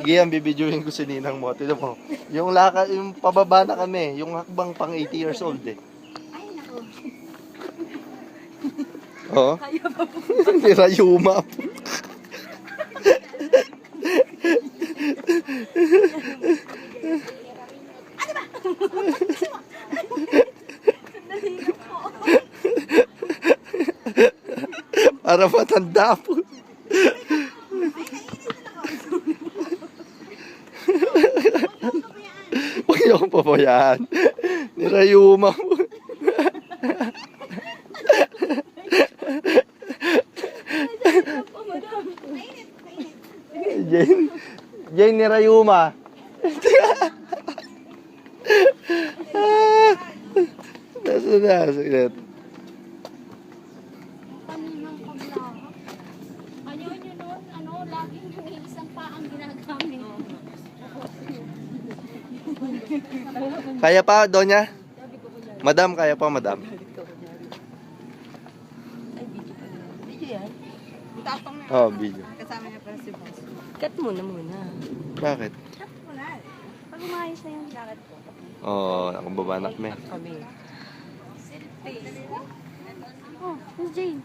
Iyan, bibidyohin ko si Ninang mo. Tignan mo. Yung pababa na kami. Yung hakbang pang 80 years old eh. Ay, nako. Oo. Ni Rayuma. Para matanda po. Huwag niyo akong pabayaan. Ni Rayuma po. Jane ni Rayuma. Nasa na, saglit. Kaninang paglahap. Ano yun noon, laging nag-iisang pa ang ginagamit. Kaya pa, Donya? Madam, kaya pa, madam. Video yan? Tapang na. Oh, video. Kasama niya pala si boss. Cut mo na muna. Bakit? Wala. Pag umayos na yung jacket ko. Oo, nakababa na kami. Kami. Oh, Miss Jane.